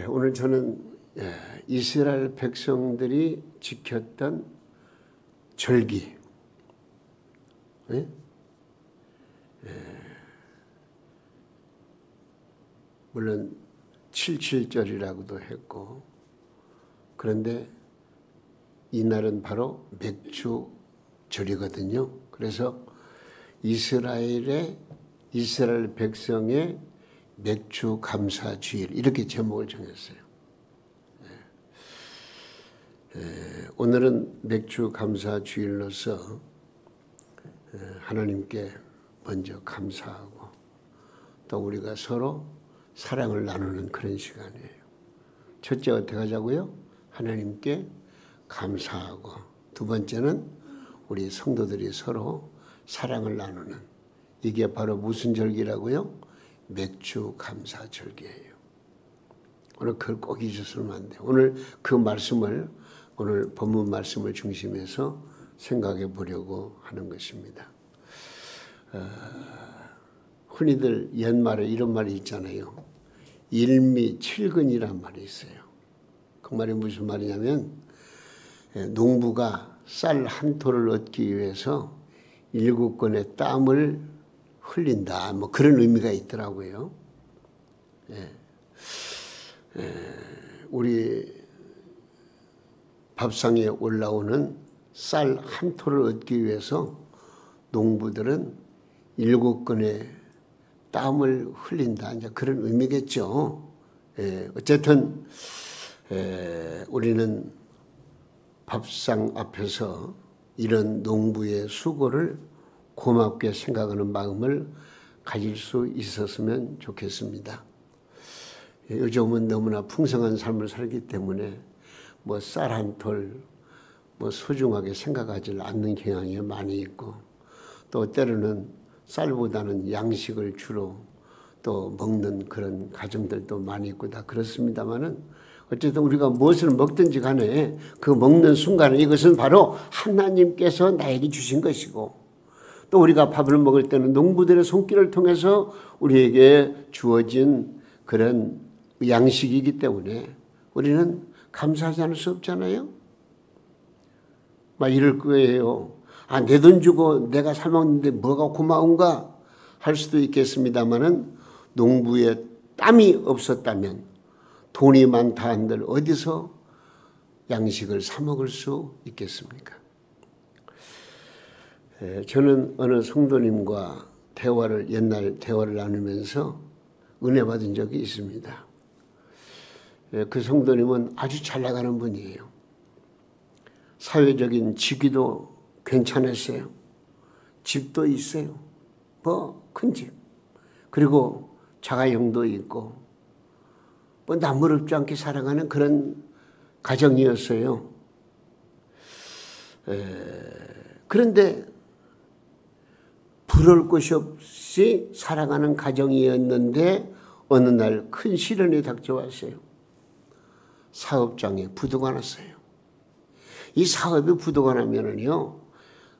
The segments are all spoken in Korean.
오늘 저는 이스라엘 백성들이 지켰던 절기, 물론 77절이라고도 했고, 그런데 이날은 바로 맥주절이거든요. 그래서 이스라엘 백성의 맥주 감사 주일, 이렇게 제목을 정했어요. 오늘은 맥주 감사 주일로서 하나님께 먼저 감사하고 또 우리가 서로 사랑을 나누는 그런 시간이에요. 첫째 어떻게 하자고요? 하나님께 감사하고, 두 번째는 우리 성도들이 서로 사랑을 나누는, 이게 바로 무슨 절기라고요? 맥주 감사 절기예요. 오늘 그걸 꼭 잊으시면 안 돼요. 오늘 그 말씀을, 오늘 본문 말씀을 중심해서 생각해 보려고 하는 것입니다. 흔히들 옛말에 이런 말이 있잖아요. 일미칠근이란 말이 있어요. 그 말이 무슨 말이냐면, 농부가 쌀 한 톨을 얻기 위해서 7건의 땀을 흘린다, 뭐 그런 의미가 있더라고요. 우리 밥상에 올라오는 쌀 한 톨을 얻기 위해서 농부들은 7건의 땀을 흘린다, 이제 그런 의미겠죠. 어쨌든 우리는 밥상 앞에서 이런 농부의 수고를 고맙게 생각하는 마음을 가질 수 있었으면 좋겠습니다. 요즘은 너무나 풍성한 삶을 살기 때문에 뭐 쌀 한 톨 뭐 소중하게 생각하지 않는 경향이 많이 있고, 또 때로는 쌀보다는 양식을 주로 또 먹는 그런 가정들도 많이 있고 다 그렇습니다만은, 어쨌든 우리가 무엇을 먹든지 간에 그 먹는 순간에 이것은 바로 하나님께서 나에게 주신 것이고, 또 우리가 밥을 먹을 때는 농부들의 손길을 통해서 우리에게 주어진 그런 양식이기 때문에 우리는 감사하지 않을 수 없잖아요. 막 이럴 거예요. 내 돈 주고 내가 사 먹는데 뭐가 고마운가 할 수도 있겠습니다만은, 농부의 땀이 없었다면 돈이 많다 한들 어디서 양식을 사 먹을 수 있겠습니까? 저는 어느 성도님과 옛날 대화를 나누면서 은혜 받은 적이 있습니다. 그 성도님은 아주 잘 나가는 분이에요. 사회적인 직위도 괜찮았어요. 집도 있어요. 큰 집. 그리고 자가용도 있고, 나무럽지 않게 살아가는 그런 가정이었어요. 그런데 부러울 것이 없이 살아가는 가정이었는데 어느 날 큰 시련이 닥쳐왔어요. 사업장에 부도가 났어요. 이 사업이 부도가 나면은요,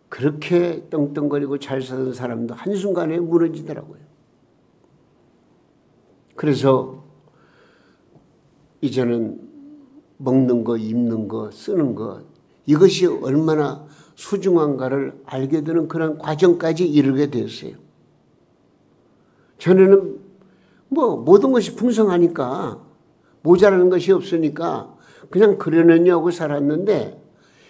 그렇게 떵떵거리고 잘 사는 사람도 한순간에 무너지더라고요. 그래서 이제는 먹는 거, 입는 거, 쓰는 것, 이것이 얼마나 소중한가를 알게 되는 그런 과정까지 이르게 됐어요. 전에는 모든 것이 풍성하니까, 모자라는 것이 없으니까 그냥 그러느니 하고 살았는데,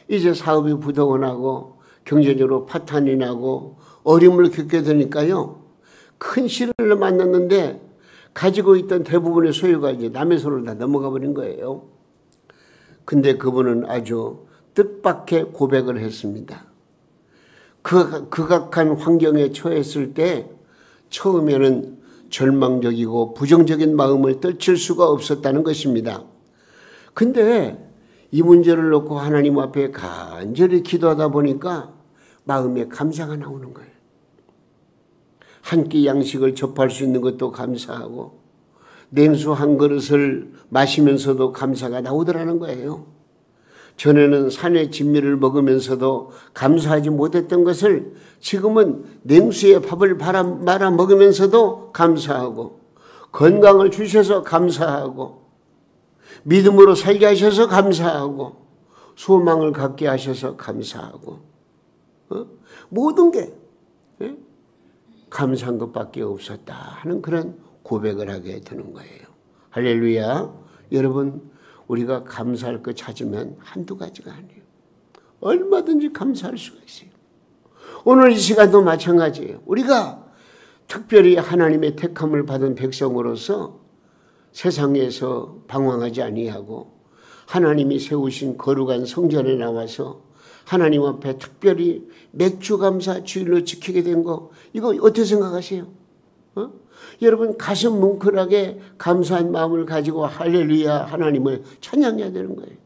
이제 사업이 부도가 나고 경제적으로 파탄이 나고 어려움을 겪게 되니까요, 큰 시련을 만났는데 가지고 있던 대부분의 소유가 이제 남의 손으로 다 넘어가 버린 거예요. 근데 그분은 아주 뜻밖의 고백을 했습니다. 극악한 환경에 처했을 때 처음에는 절망적이고 부정적인 마음을 떨칠 수가 없었다는 것입니다. 근데 이 문제를 놓고 하나님 앞에 간절히 기도하다 보니까 마음에 감사가 나오는 거예요. 한 끼 양식을 접할 수 있는 것도 감사하고, 냉수 한 그릇을 마시면서도 감사가 나오더라는 거예요. 전에는 산의 진미를 먹으면서도 감사하지 못했던 것을 지금은 냉수에 밥을 말아 먹으면서도 감사하고, 건강을 주셔서 감사하고, 믿음으로 살게 하셔서 감사하고 소망을 갖게 하셔서 감사하고 모든 게 감사한 것밖에 없었다 하는 그런 고백을 하게 되는 거예요. 할렐루야. 여러분, 우리가 감사할 것 찾으면 한두 가지가 아니에요. 얼마든지 감사할 수가 있어요. 오늘 이 시간도 마찬가지예요. 우리가 특별히 하나님의 택함을 받은 백성으로서 세상에서 방황하지 아니하고 하나님이 세우신 거룩한 성전에 나와서 하나님 앞에 특별히 맥주 감사 주일로 지키게 된 거, 이거 어떻게 생각하세요? 여러분, 가슴 뭉클하게 감사한 마음을 가지고 할렐루야 하나님을 찬양해야 되는 거예요.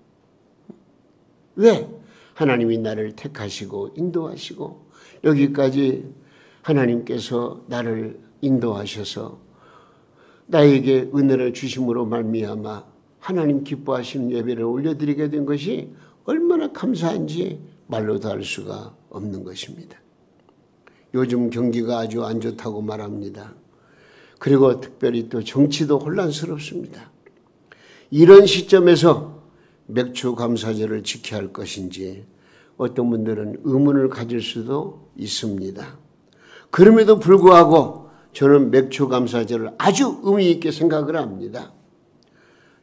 왜? 하나님이 나를 택하시고 인도하시고 여기까지 하나님께서 나를 인도하셔서 나에게 은혜를 주심으로 말미암아 하나님 기뻐하시는 예배를 올려드리게 된 것이 얼마나 감사한지 말로도 할 수가 없는 것입니다. 요즘 경기가 아주 안 좋다고 말합니다. 그리고 특별히 또 정치도 혼란스럽습니다. 이런 시점에서 맥주 감사절을 지켜야 할 것인지 어떤 분들은 의문을 가질 수도 있습니다. 그럼에도 불구하고 저는 맥주 감사절을 아주 의미 있게 생각을 합니다.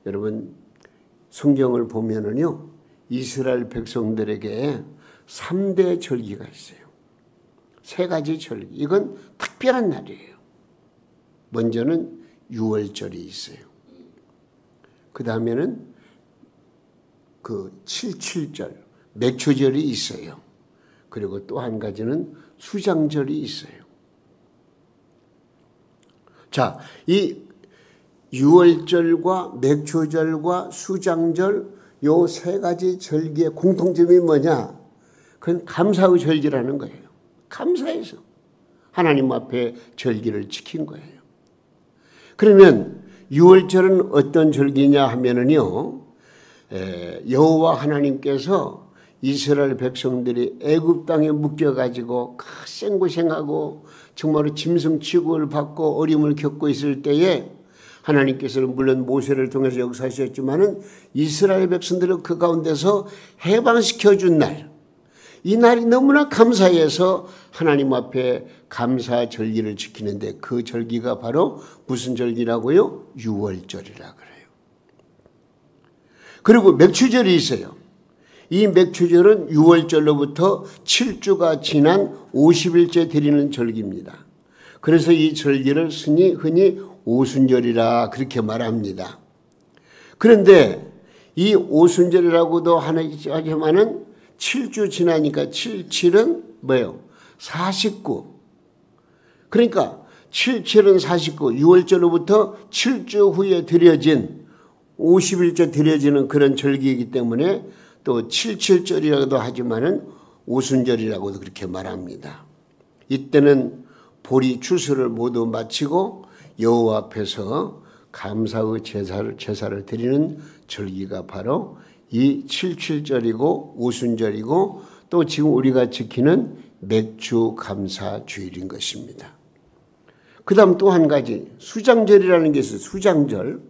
여러분, 성경을 보면은요, 이스라엘 백성들에게 3대 절기가 있어요. 3가지 절기. 이건 특별한 날이에요. 먼저는 유월절이 있어요. 그 다음에는 그 77절, 맥주절이 있어요. 그리고 또 한 가지는 수장절이 있어요. 자, 이 유월절과 맥주절과 수장절 요 3가지 절기의 공통점이 뭐냐? 그건 감사의 절기라는 거예요. 감사해서 하나님 앞에 절기를 지킨 거예요. 그러면 유월절은 어떤 절기냐 하면은요, 여호와 하나님께서 이스라엘 백성들이 애굽 땅에 묶여가지고 생고생하고 정말로 짐승 취급을 받고 어려움을 겪고 있을 때에 하나님께서는 물론 모세를 통해서 역사하셨지만은 이스라엘 백성들을 그 가운데서 해방시켜준 날, 이 날이 너무나 감사해서 하나님 앞에 감사 절기를 지키는데 그 절기가 바로 무슨 절기라고요? 유월절이라 그래요. 그리고 맥주절이 있어요. 이 맥주절은 유월절로부터 7주가 지난 50일째 드리는 절기입니다. 그래서 이 절기를 흔히 오순절이라 그렇게 말합니다. 그런데 이 오순절이라고도 하지만은 7주 지나니까 77은 뭐예요? 49. 그러니까 77은 49, 6월절로부터 7주 후에 드려진 50일째 드려지는 그런 절기이기 때문에 또 77절이라고도 하지만은 오순절이라고도 그렇게 말합니다. 이때는 보리 추수를 모두 마치고 여호와 앞에서 감사의 제사를 드리는 절기가 바로 이 77절이고 오순절이고 또 지금 우리가 지키는 맥주 감사 주일인 것입니다. 그 다음 또 한 가지 수장절이라는 게 있어요. 수장절.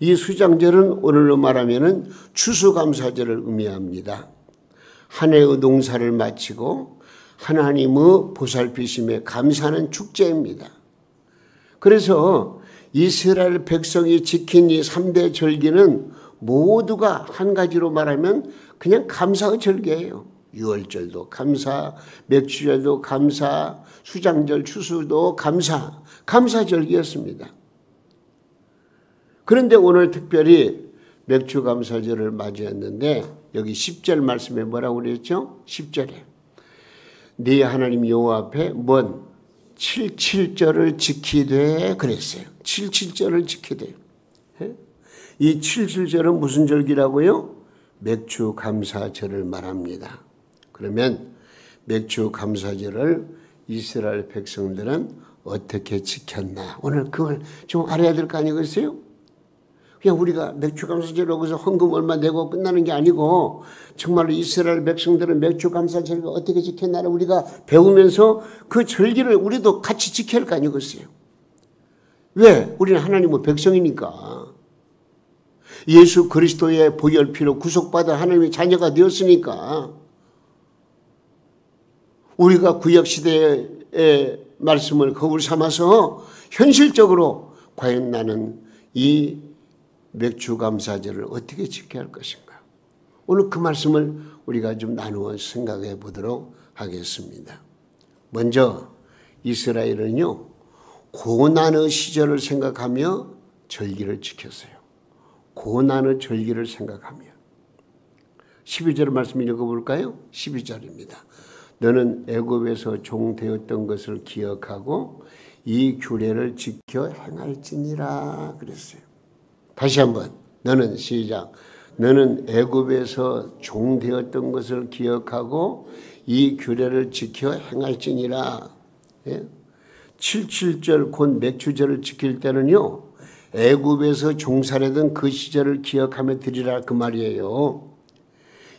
이 수장절은 오늘로 말하면은 추수감사절을 의미합니다. 한 해의 농사를 마치고 하나님의 보살피심에 감사하는 축제입니다. 그래서 이스라엘 백성이 지킨 이 3대 절기는 모두가 한 가지로 말하면 그냥 감사의 절기예요. 유월절도 감사, 맥주절도 감사, 수장절, 추수도 감사절기였습니다. 그런데 오늘 특별히 맥주 감사절을 맞이했는데 여기 10절 말씀에 뭐라고 그랬죠? 10절에 네 하나님 여호와 앞에 뭔 77절을 지키되 그랬어요. 77절을 지키되. 이 77절은 무슨 절기라고요? 맥주 감사절을 말합니다. 그러면 맥주 감사절을 이스라엘 백성들은 어떻게 지켰나? 오늘 그걸 좀 알아야 될 거 아니겠어요? 그냥 우리가 맥주 감사절로 거기서 헌금 얼마 내고 끝나는 게 아니고 정말로 이스라엘 백성들은 맥주 감사절을 어떻게 지켰나를 우리가 배우면서 그 절기를 우리도 같이 지켜야 할 거 아니겠어요? 왜? 우리는 하나님의 백성이니까. 예수 그리스도의 보혈 피로 구속받아 하나님의 자녀가 되었으니까 우리가 구약시대의 말씀을 거울 삼아서 현실적으로 과연 나는 이 맥주감사절을 어떻게 지켜야 할 것인가. 오늘 그 말씀을 우리가 좀 나누어 생각해 보도록 하겠습니다. 먼저 이스라엘은요, 고난의 시절을 생각하며 절기를 지켰어요. 고난의 절기를 생각하며. 12절 말씀 읽어볼까요? 12절입니다. 너는 애굽에서 종 되었던 것을 기억하고 이 규례를 지켜 행할지니라 그랬어요. 다시 한번 너는 시작. 너는 애굽에서 종 되었던 것을 기억하고 이 규례를 지켜 행할지니라. 예? 77절 곧 맥주절을 지킬 때는요, 애굽에서 종살이던 그 시절을 기억하며 드리라 그 말이에요.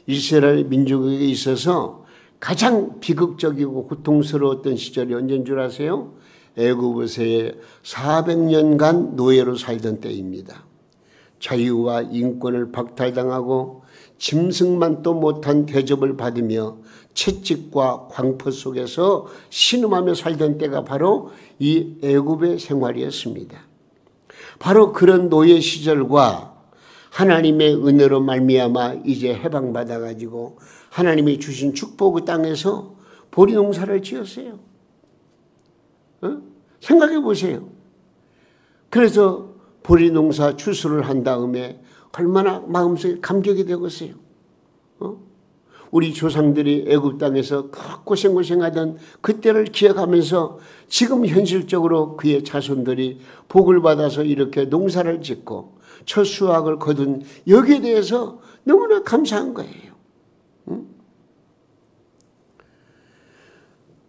이스라엘 민족에게 있어서 가장 비극적이고 고통스러웠던 시절이 언제인 줄 아세요? 애굽에서의 400년간 노예로 살던 때입니다. 자유와 인권을 박탈당하고 짐승만도 못한 대접을 받으며 채찍과 광포 속에서 신음하며 살던 때가 바로 이 애굽의 생활이었습니다. 바로 그런 노예 시절과 하나님의 은혜로 말미암아 이제 해방받아 가지고 하나님이 주신 축복의 땅에서 보리 농사를 지었어요. 생각해 보세요. 그래서 보리 농사 추수를 한 다음에 얼마나 마음속에 감격이 되겠어요. 우리 조상들이 애굽 땅에서 고생하던 그때를 기억하면서 지금 현실적으로 그의 자손들이 복을 받아서 이렇게 농사를 짓고 첫 수확을 거둔 여기에 대해서 너무나 감사한 거예요.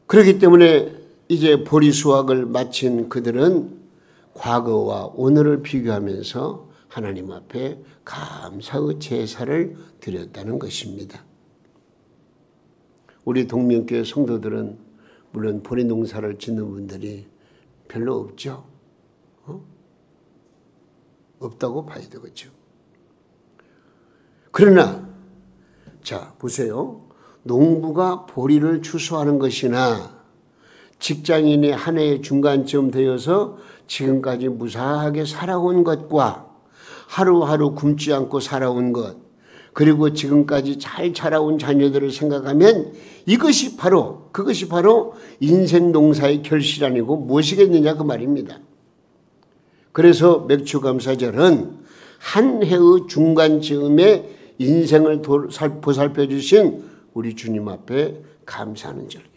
그렇기 때문에 이제 보리 수확을 마친 그들은 과거와 오늘을 비교하면서 하나님 앞에 감사의 제사를 드렸다는 것입니다. 우리 동명교회 성도들은 물론 보리 농사를 짓는 분들이 별로 없죠. 없다고 봐야 되겠죠. 그러나 자 보세요. 농부가 보리를 추수하는 것이나 직장인이 한 해의 중간쯤 되어서 지금까지 무사하게 살아온 것과 하루하루 굶지 않고 살아온 것, 그리고 지금까지 잘 자라온 자녀들을 생각하면 그것이 바로 인생 농사의 결실아니고 무엇이겠느냐 그 말입니다. 그래서 맥주감사절은 한 해의 중간쯤에 인생을 보살펴 주신 우리 주님 앞에 감사하는 절기입니다.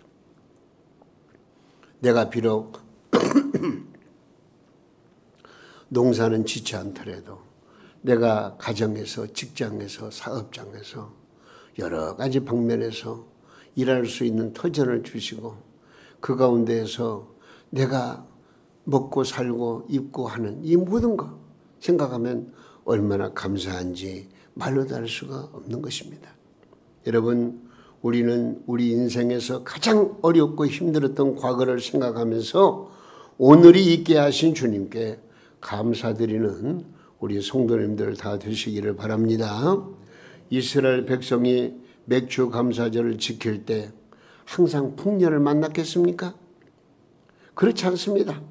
내가 비록 농사는 짓지 않더라도 내가 가정에서, 직장에서, 사업장에서 여러 가지 방면에서 일할 수 있는 터전을 주시고 그 가운데에서 내가 먹고 살고 입고 하는 이 모든 것 생각하면 얼마나 감사한지 말로 다 할 수가 없는 것입니다. 여러분, 우리는 우리 인생에서 가장 어렵고 힘들었던 과거를 생각하면서 오늘이 있게 하신 주님께 감사드리는 우리 성도님들 다 되시기를 바랍니다. 이스라엘 백성이 맥주 감사절을 지킬 때 항상 풍년을 만났겠습니까? 그렇지 않습니다.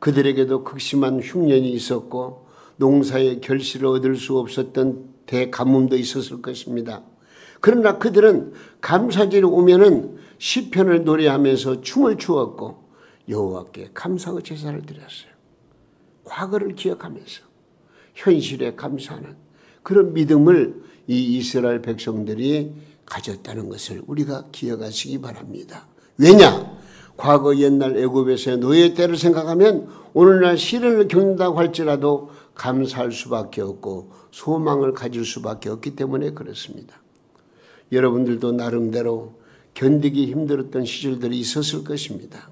그들에게도 극심한 흉년이 있었고 농사의 결실을 얻을 수 없었던 대가뭄도 있었을 것입니다. 그러나 그들은 감사절이 오면은 시편을 노래하면서 춤을 추었고 여호와께 감사의 제사를 드렸어요. 과거를 기억하면서 현실에 감사하는 그런 믿음을 이 이스라엘 백성들이 가졌다는 것을 우리가 기억하시기 바랍니다. 왜냐? 과거 옛날 애굽에서의 노예 때를 생각하면 오늘날 시련을 겪는다고 할지라도 감사할 수밖에 없고 소망을 가질 수밖에 없기 때문에 그렇습니다. 여러분들도 나름대로 견디기 힘들었던 시절들이 있었을 것입니다.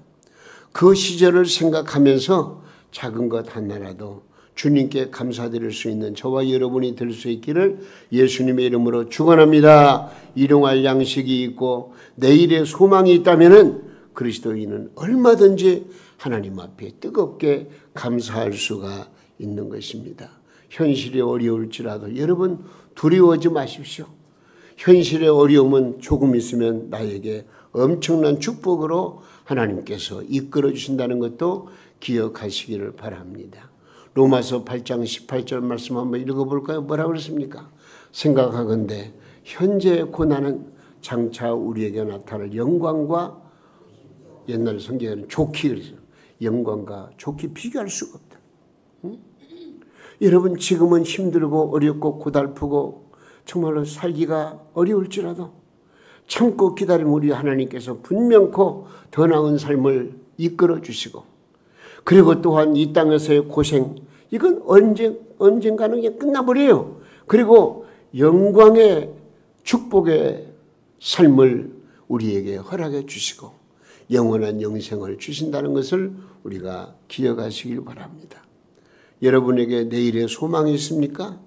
그 시절을 생각하면서 작은 것 하나라도 주님께 감사드릴 수 있는 저와 여러분이 될 수 있기를 예수님의 이름으로 축원합니다. 일용할 양식이 있고 내일의 소망이 있다면 그리스도인은 얼마든지 하나님 앞에 뜨겁게 감사할 수가 있는 것입니다. 현실이 어려울지라도 여러분 두려워하지 마십시오. 현실의 어려움은 조금 있으면 나에게 엄청난 축복으로 하나님께서 이끌어 주신다는 것도 기억하시기를 바랍니다. 로마서 8장 18절 말씀 한번 읽어볼까요? 뭐라고 그랬습니까? 생각하건대 현재의 고난은 장차 우리에게 나타날 영광과, 옛날 성경에는 좋기 그랬어요. 영광과 좋기 비교할 수가 없다. 응? 여러분 지금은 힘들고 어렵고 고달프고 정말로 살기가 어려울지라도 참고 기다리면 우리 하나님께서 분명코 더 나은 삶을 이끌어 주시고, 그리고 또한 이 땅에서의 고생, 이건 언젠가는 끝나버려요. 그리고 영광의 축복의 삶을 우리에게 허락해 주시고 영원한 영생을 주신다는 것을 우리가 기억하시길 바랍니다. 여러분에게 내일의 소망이 있습니까?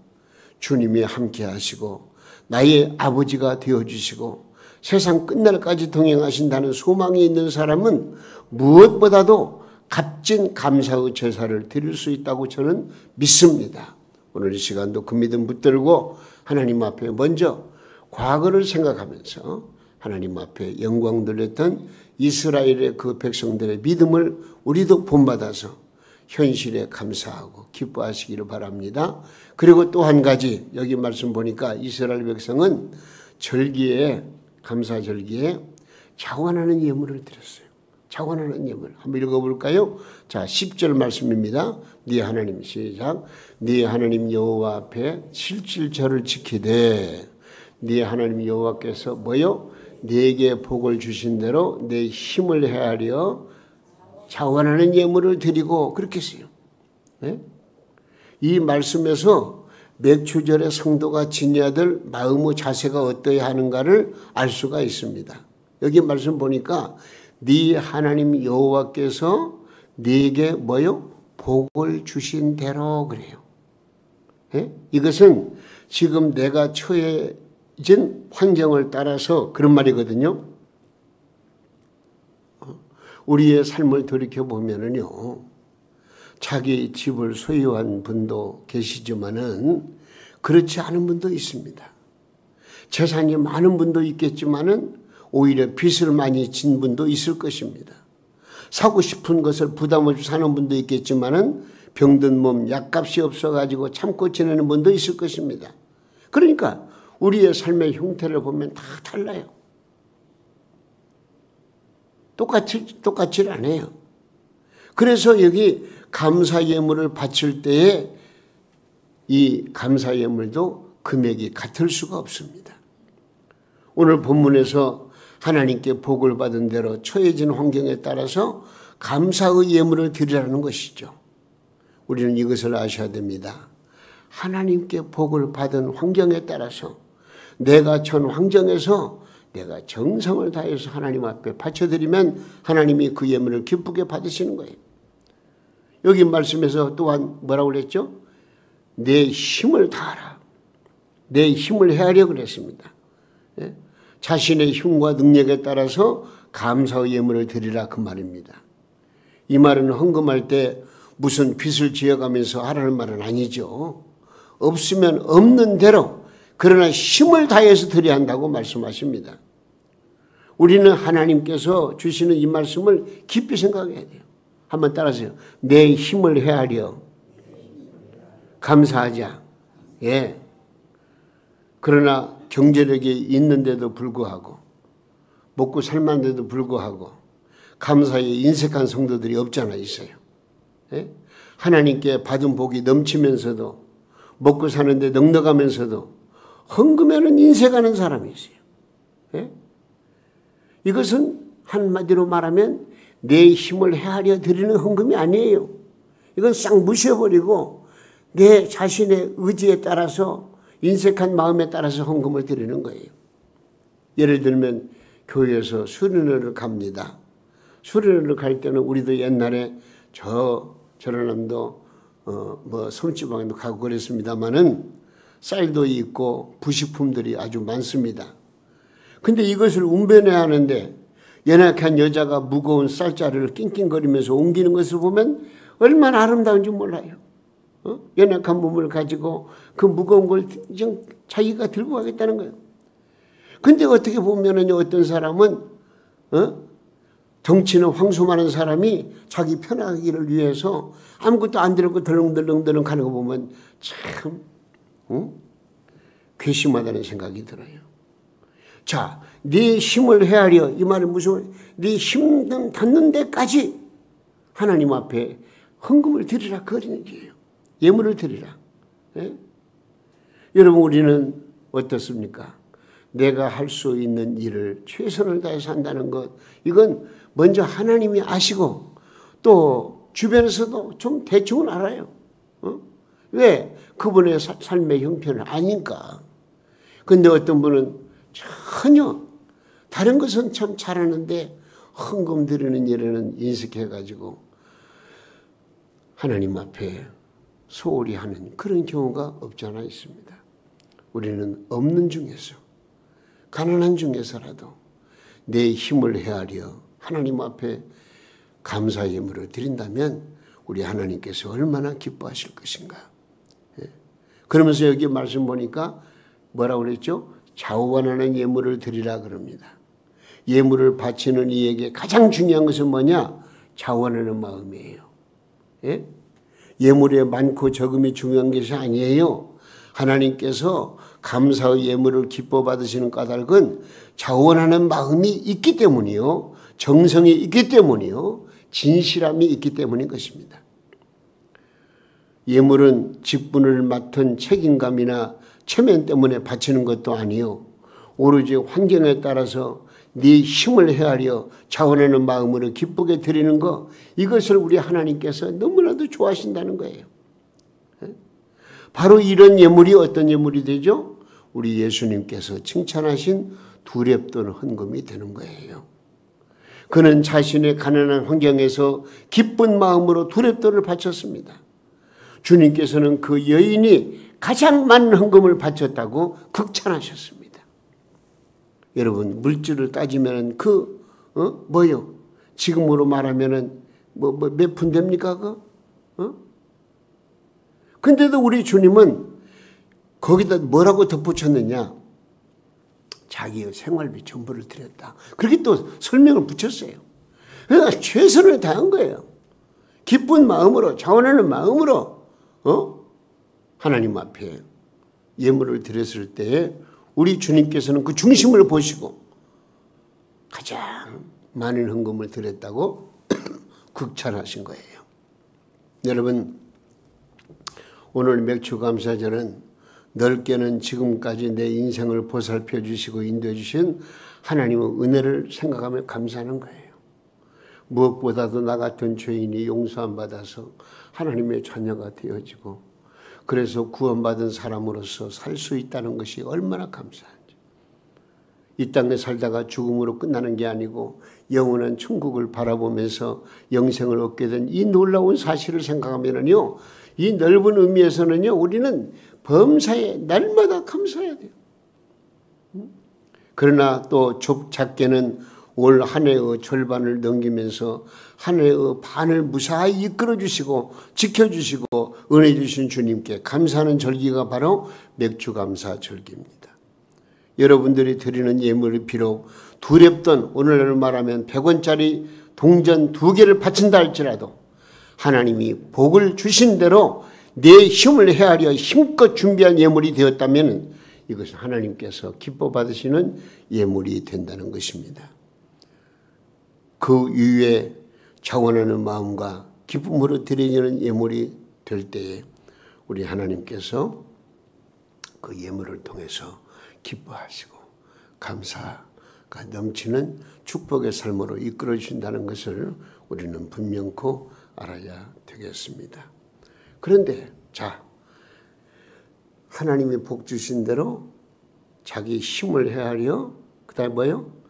주님이 함께 하시고 나의 아버지가 되어주시고 세상 끝날까지 동행하신다는 소망이 있는 사람은 무엇보다도 값진 감사의 제사를 드릴 수 있다고 저는 믿습니다. 오늘 이 시간도 그 믿음 붙들고 하나님 앞에 먼저 과거를 생각하면서 하나님 앞에 영광 돌렸던 이스라엘의 그 백성들의 믿음을 우리도 본받아서 현실에 감사하고 기뻐하시기를 바랍니다. 그리고 또 한 가지, 여기 말씀 보니까 이스라엘 백성은 절기에, 감사절기에 자원하는 예물을 드렸어요. 자원하는 예물 한번 읽어볼까요? 자, 10절 말씀입니다. 네 하나님, 시작. 네 하나님 여호와 앞에 실질절을 지키되 네 하나님 여호와께서 뭐요? 네게 복을 주신 대로 내 힘을 헤아려 자원하는 예물을 드리고, 그렇게 했어요. 네? 이 말씀에서 맥추절의 성도가 지녀야 될 마음의 자세가 어떠해야 하는가를 알 수가 있습니다. 여기 말씀 보니까 네 하나님 여호와께서 네게 뭐요? 복을 주신 대로 그래요. 네? 이것은 지금 내가 처해진 환경을 따라서 그런 말이거든요. 우리의 삶을 돌이켜보면은요, 자기 집을 소유한 분도 계시지만은 그렇지 않은 분도 있습니다. 재산이 많은 분도 있겠지만은 오히려 빚을 많이 진 분도 있을 것입니다. 사고 싶은 것을 부담 없이 사는 분도 있겠지만은 병든 몸 약값이 없어가지고 참고 지내는 분도 있을 것입니다. 그러니까 우리의 삶의 형태를 보면 다 달라요. 똑같지 않아요. 그래서 여기 감사 예물을 바칠 때에 이 감사 예물도 금액이 같을 수가 없습니다. 오늘 본문에서 하나님께 복을 받은 대로 처해진 환경에 따라서 감사의 예물을 드리라는 것이죠. 우리는 이것을 아셔야 됩니다. 하나님께 복을 받은 환경에 따라서 내가 전 환경에서 내가 정성을 다해서 하나님 앞에 바쳐드리면 하나님이 그 예물을 기쁘게 받으시는 거예요. 여기 말씀에서 또한 뭐라고 그랬죠? 내 힘을 다하라. 내 힘을 헤아려 그랬습니다. 예? 자신의 힘과 능력에 따라서 감사의 예물을 드리라 그 말입니다. 이 말은 헌금할 때 무슨 빚을 지어가면서 하라는 말은 아니죠. 없으면 없는 대로, 그러나 힘을 다해서 드려야 한다고 말씀하십니다. 우리는 하나님께서 주시는 이 말씀을 깊이 생각해야 돼요. 한번 따라하세요. 내 힘을 헤아려 감사하자. 예. 그러나 경제력이 있는데도 불구하고, 먹고 살만한데도 불구하고 감사에 인색한 성도들이 없잖아 있어요. 예? 하나님께 받은 복이 넘치면서도 먹고 사는데 넉넉하면서도 헌금에는 인색하는 사람이 있어요. 예? 이것은 한마디로 말하면 내 힘을 헤아려 드리는 헌금이 아니에요. 이건 싹 무셔버리고 내 자신의 의지에 따라서, 인색한 마음에 따라서 헌금을 드리는 거예요. 예를 들면 교회에서 수련회를 갑니다. 수련회를 갈 때는 우리도 옛날에 저런남도 섬지방에도 가고 그랬습니다마는 쌀도 있고 부식품들이 아주 많습니다. 근데 이것을 운반해야 하는데 연약한 여자가 무거운 쌀자루를 낑낑거리면서 옮기는 것을 보면 얼마나 아름다운지 몰라요. 연약한 몸을 가지고 그 무거운 걸 자기가 들고 가겠다는 거예요. 근데 어떻게 보면은 어떤 사람은 덩치는 황소많은 사람이 자기 편하기를 위해서 아무것도 안 들고 덜렁덜렁 가는 거 보면 참 괘씸하다는 생각이 들어요. 자, 네 힘을 헤아려, 이 말은 무슨, 네 힘 닿는 데까지 하나님 앞에 헌금을 드리라, 그 어린 얘기예요. 예물을 드리라. 예? 여러분, 우리는 어떻습니까? 내가 할 수 있는 일을 최선을 다해서 한다는 것, 이건 먼저 하나님이 아시고 또 주변에서도 좀 대충은 알아요. 왜? 그분의 삶의 형편을 아니까. 근데 어떤 분은 전혀 다른 것은 참 잘하는데 헌금 드리는 일에는 인색해가지고 하나님 앞에 소홀히 하는 그런 경우가 없지 않아 있습니다. 우리는 없는 중에서, 가난한 중에서라도 내 힘을 헤아려 하나님 앞에 감사 예물을 드린다면 우리 하나님께서 얼마나 기뻐하실 것인가. 그러면서 여기 말씀 보니까 뭐라고 그랬죠? 자원하는 예물을 드리라 그럽니다. 예물을 바치는 이에게 가장 중요한 것은 뭐냐? 자원하는 마음이에요. 예? 예물의 많고 적음이 중요한 것이 아니에요. 하나님께서 감사의 예물을 기뻐 받으시는 까닭은 자원하는 마음이 있기 때문이요, 정성이 있기 때문이요, 진실함이 있기 때문인 것입니다. 예물은 직분을 맡은 책임감이나 체면 때문에 바치는 것도 아니요, 오로지 환경에 따라서 네 힘을 헤아려 자원하는 마음으로 기쁘게 드리는 것, 이것을 우리 하나님께서 너무나도 좋아하신다는 거예요. 바로 이런 예물이 어떤 예물이 되죠? 우리 예수님께서 칭찬하신 두렵던 헌금이 되는 거예요. 그는 자신의 가난한 환경에서 기쁜 마음으로 두렵돈을 바쳤습니다. 주님께서는 그 여인이 가장 많은 헌금을 바쳤다고 극찬하셨습니다. 여러분, 물질을 따지면 뭐요? 지금으로 말하면은 몇 푼 됩니까? 근데도 우리 주님은 거기다 뭐라고 덧붙였느냐? 자기의 생활비 전부를 드렸다. 그렇게 또 설명을 붙였어요. 그러니까 최선을 다한 거예요. 기쁜 마음으로, 자원하는 마음으로 하나님 앞에 예물을 드렸을 때에 우리 주님께서는 그 중심을 보시고 가장 많은 헌금을 드렸다고 극찬하신 거예요. 여러분, 오늘 맥주감사절은 넓게는 지금까지 내 인생을 보살펴 주시고 인도해 주신 하나님의 은혜를 생각하며 감사하는 거예요. 무엇보다도 나 같은 죄인이 용서함 받아서 하나님의 자녀가 되어지고 그래서 구원받은 사람으로서 살 수 있다는 것이 얼마나 감사한지. 이 땅에 살다가 죽음으로 끝나는 게 아니고 영원한 천국을 바라보면서 영생을 얻게 된 이 놀라운 사실을 생각하면요, 이 넓은 의미에서는요, 우리는 범사에 날마다 감사해야 돼요. 그러나 또 작게는 올 한 해의 절반을 넘기면서 한 해의 반을 무사히 이끌어주시고 지켜주시고 은혜 주신 주님께 감사하는 절기가 바로 맥주감사절기입니다. 여러분들이 드리는 예물이 비록 두렵던, 오늘날 말하면 100원짜리 동전 2개를 바친다 할지라도 하나님이 복을 주신 대로 내 힘을 헤아려 힘껏 준비한 예물이 되었다면 이것은 하나님께서 기뻐 받으시는 예물이 된다는 것입니다. 그 이후에 자원하는 마음과 기쁨으로 드리는 예물이 될 때에 우리 하나님께서 그 예물을 통해서 기뻐하시고 감사가 넘치는 축복의 삶으로 이끌어 주신다는 것을 우리는 분명코 알아야 되겠습니다. 그런데 하나님이 복 주신 대로 자기 힘을 헤아려 그 다음에 뭐요?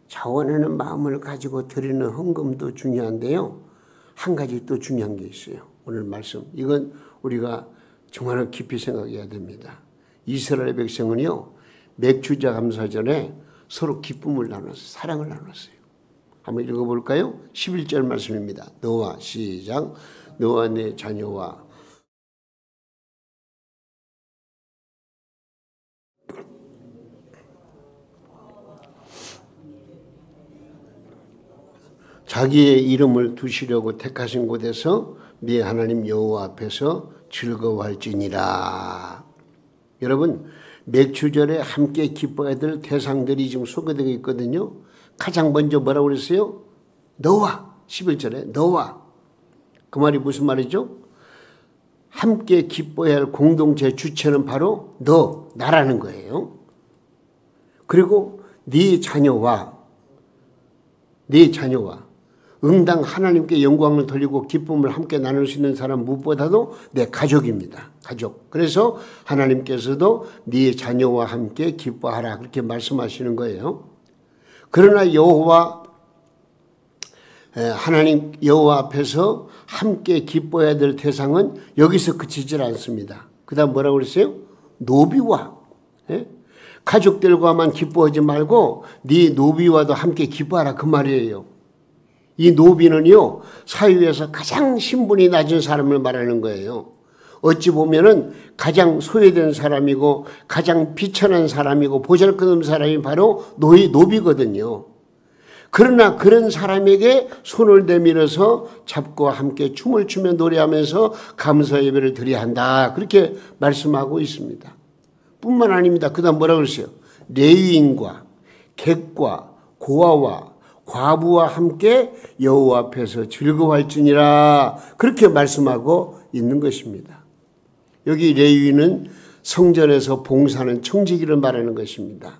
자원하는 마음을 가지고 드리는 헌금도 중요한데요, 한 가지 또 중요한 게 있어요. 오늘 말씀, 이건 우리가 정말 깊이 생각해야 됩니다. 이스라엘 백성은요, 맥주자 감사전에 서로 기쁨을 나눴어요. 사랑을 나눴어요. 한번 읽어볼까요? 11절 말씀입니다. 너와 시작. 너와 내 자녀와 자기의 이름을 두시려고 택하신 곳에서 네 하나님 여호와 앞에서 즐거워할지니라. 여러분, 맥주절에 함께 기뻐해야 될 대상들이 지금 소개되어 있거든요. 가장 먼저 뭐라고 그랬어요? 너와. 11절에 너와. 그 말이 무슨 말이죠? 함께 기뻐해야 할 공동체 주체는 바로 너, 나라는 거예요. 그리고 네 자녀와 응당 하나님께 영광을 돌리고 기쁨을 함께 나눌 수 있는 사람 무엇보다도 내 가족입니다. 가족. 그래서 하나님께서도 네 자녀와 함께 기뻐하라 그렇게 말씀하시는 거예요. 그러나 하나님 여호와 앞에서 함께 기뻐해야 될 대상은 여기서 그치질 않습니다. 그 다음 뭐라고 그랬어요? 노비와 가족들과만 기뻐하지 말고 네 노비와도 함께 기뻐하라 그 말이에요. 이 노비는요, 사회에서 가장 신분이 낮은 사람을 말하는 거예요. 어찌 보면은 가장 소외된 사람이고 가장 비천한 사람이고 보잘것없는 사람이 바로 노비거든요. 그러나 그런 사람에게 손을 내밀어서 잡고 함께 춤을 추며 노래하면서 감사 예배를 드려야 한다. 그렇게 말씀하고 있습니다. 뿐만 아닙니다. 그 다음 뭐라고 그랬어요? 레위인과 객과 고아와 과부와 함께 여호와 앞에서 즐거워할지니라. 그렇게 말씀하고 있는 것입니다. 여기 레위인은 성전에서 봉사하는 청지기를 말하는 것입니다.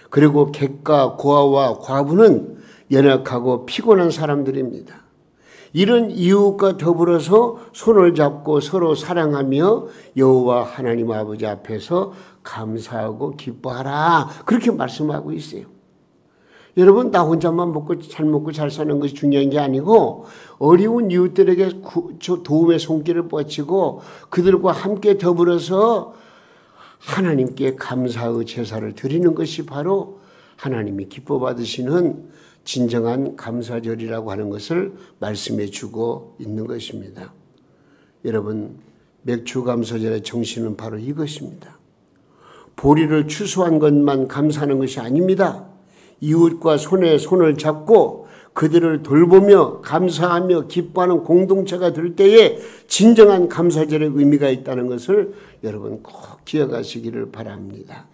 그리고 객과 고아와 과부는 연약하고 피곤한 사람들입니다. 이런 이웃과 더불어서 손을 잡고 서로 사랑하며 여호와 하나님 아버지 앞에서 감사하고 기뻐하라. 그렇게 말씀하고 있어요. 여러분, 나 혼자만 잘 먹고 잘 사는 것이 중요한 게 아니고 어려운 이웃들에게 도움의 손길을 뻗치고 그들과 함께 더불어서 하나님께 감사의 제사를 드리는 것이 바로 하나님이 기뻐 받으시는 진정한 감사절이라고 하는 것을 말씀해 주고 있는 것입니다. 여러분, 맥주감사절의 정신은 바로 이것입니다. 보리를 추수한 것만 감사하는 것이 아닙니다. 이웃과 손에 손을 잡고 그들을 돌보며 감사하며 기뻐하는 공동체가 될 때에 진정한 감사절의 의미가 있다는 것을 여러분 꼭 기억하시기를 바랍니다.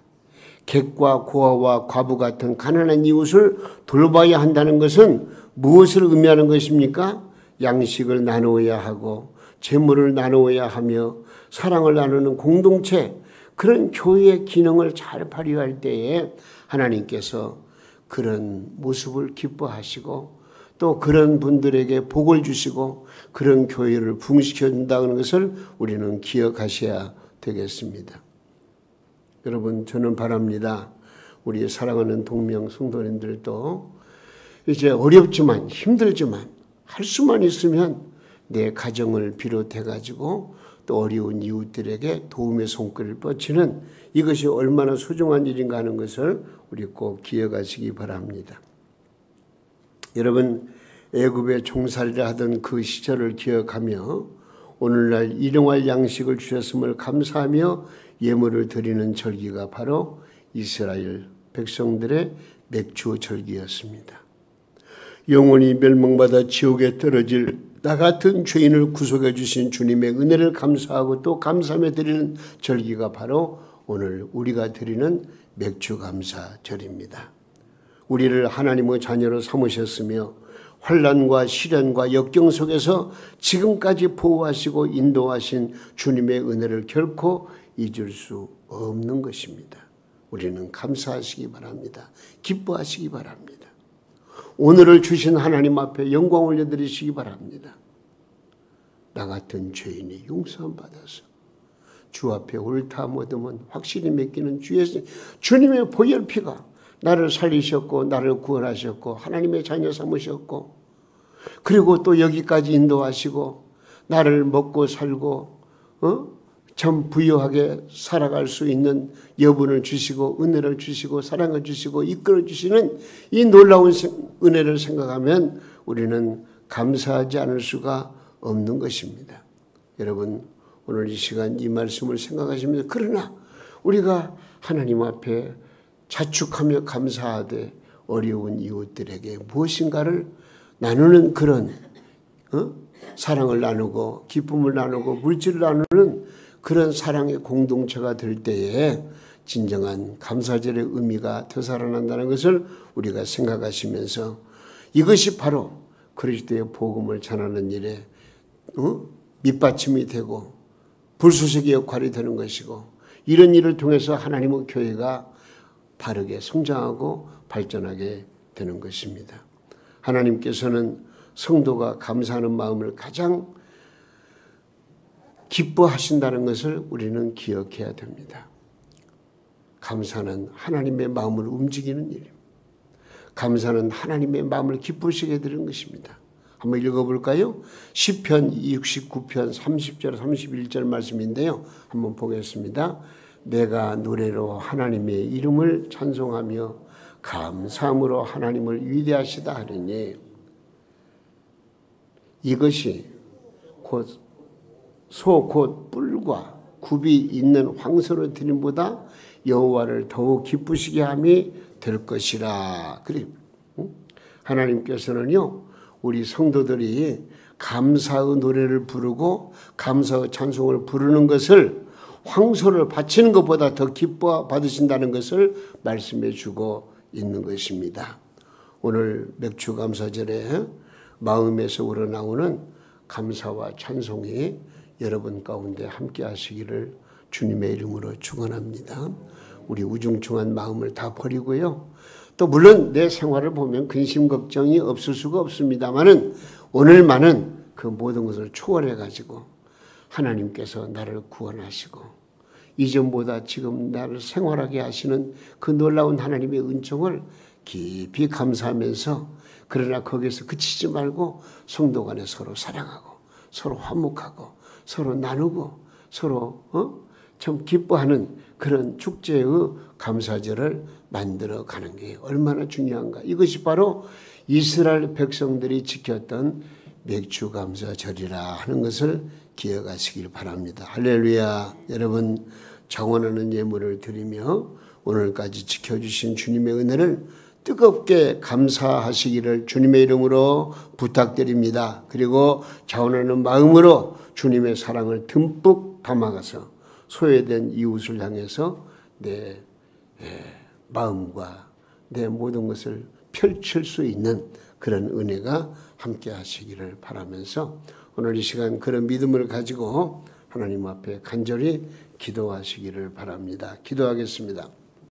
객과 고아와 과부 같은 가난한 이웃을 돌봐야 한다는 것은 무엇을 의미하는 것입니까? 양식을 나누어야 하고 재물을 나누어야 하며 사랑을 나누는 공동체, 그런 교회의 기능을 잘 발휘할 때에 하나님께서 그런 모습을 기뻐하시고 또 그런 분들에게 복을 주시고 그런 교회를 부흥시켜 준다는 것을 우리는 기억하셔야 되겠습니다. 여러분, 저는 바랍니다. 우리 사랑하는 동명 성도님들도 이제 어렵지만 힘들지만 할 수만 있으면 내 가정을 비롯해 가지고 또 어려운 이웃들에게 도움의 손길을 뻗치는 이것이 얼마나 소중한 일인가 하는 것을 우리 꼭 기억하시기 바랍니다. 여러분, 애굽에 종살이를 하던 그 시절을 기억하며 오늘날 일용할 양식을 주셨음을 감사하며 예물을 드리는 절기가 바로 이스라엘 백성들의 맥주 절기였습니다. 영원히 멸망받아 지옥에 떨어질 나 같은 죄인을 구속해 주신 주님의 은혜를 감사하고 또 감사하며 드리는 절기가 바로 오늘 우리가 드리는 맥주 감사절입니다. 우리를 하나님의 자녀로 삼으셨으며 환난과 시련과 역경 속에서 지금까지 보호하시고 인도하신 주님의 은혜를 결코 잊을 수 없는 것입니다. 우리는 감사하시기 바랍니다. 기뻐하시기 바랍니다. 오늘을 주신 하나님 앞에 영광 올려드리시기 바랍니다. 나 같은 죄인이 용서함 받아서 주 앞에 옳다 못하면 확실히 맡기는 주님의 보혈 피가 나를 살리셨고 나를 구원하셨고 하나님의 자녀 삼으셨고 그리고 또 여기까지 인도하시고 나를 먹고 살고 참 부유하게 살아갈 수 있는 여분을 주시고 은혜를 주시고 사랑을 주시고 이끌어 주시는 이 놀라운 은혜를 생각하면 우리는 감사하지 않을 수가 없는 것입니다. 여러분, 오늘 이 시간 이 말씀을 생각하시면서 그러나 우리가 하나님 앞에 자축하며 감사하되 어려운 이웃들에게 무엇인가를 나누는 그런 사랑을 나누고 기쁨을 나누고 물질을 나누는 그런 사랑의 공동체가 될 때에 진정한 감사절의 의미가 되살아난다는 것을 우리가 생각하시면서 이것이 바로 그리스도의 복음을 전하는 일에 밑받침이 되고 불수색의 역할이 되는 것이고, 이런 일을 통해서 하나님의 교회가 바르게 성장하고 발전하게 되는 것입니다. 하나님께서는 성도가 감사하는 마음을 가장 기뻐하신다는 것을 우리는 기억해야 됩니다. 감사는 하나님의 마음을 움직이는 일입니다. 감사는 하나님의 마음을 기쁘시게 되는 것입니다. 한번 읽어볼까요? 시편 69편 30절 31절 말씀인데요. 한번 보겠습니다. 내가 노래로 하나님의 이름을 찬송하며 감사함으로 하나님을 위대하시다 하리니 이것이 곧 소 곧 뿔과 굽이 있는 황소를 드림보다 여호와를 더욱 기쁘시게 함이 될 것이라. 그래. 하나님께서는요, 우리 성도들이 감사의 노래를 부르고 감사의 찬송을 부르는 것을 황소를 바치는 것보다 더 기뻐 받으신다는 것을 말씀해 주고 있는 것입니다. 오늘 맥주 감사절에 마음에서 우러나오는 감사와 찬송이 여러분 가운데 함께 하시기를 주님의 이름으로 축원합니다. 우리 우중충한 마음을 다 버리고요. 또 물론 내 생활을 보면 근심 걱정이 없을 수가 없습니다만은 오늘만은 그 모든 것을 초월해 가지고 하나님께서 나를 구원하시고 이전보다 지금 나를 생활하게 하시는 그 놀라운 하나님의 은총을 깊이 감사하면서, 그러나 거기서 그치지 말고 성도 간에 서로 사랑하고 서로 화목하고 서로 나누고 서로 참 기뻐하는 그런 축제의 감사절을 만들어 가는 게 얼마나 중요한가. 이것이 바로 이스라엘 백성들이 지켰던 맥주 감사절이라 하는 것을 기억하시길 바랍니다. 할렐루야. 여러분, 장원하는 예물을 드리며 오늘까지 지켜주신 주님의 은혜를 뜨겁게 감사하시기를 주님의 이름으로 부탁드립니다. 그리고 자원하는 마음으로 주님의 사랑을 듬뿍 담아가서 소외된 이웃을 향해서 내 마음과 내 모든 것을 펼칠 수 있는 그런 은혜가 함께 하시기를 바라면서 오늘 이 시간 그런 믿음을 가지고 하나님 앞에 간절히 기도하시기를 바랍니다. 기도하겠습니다.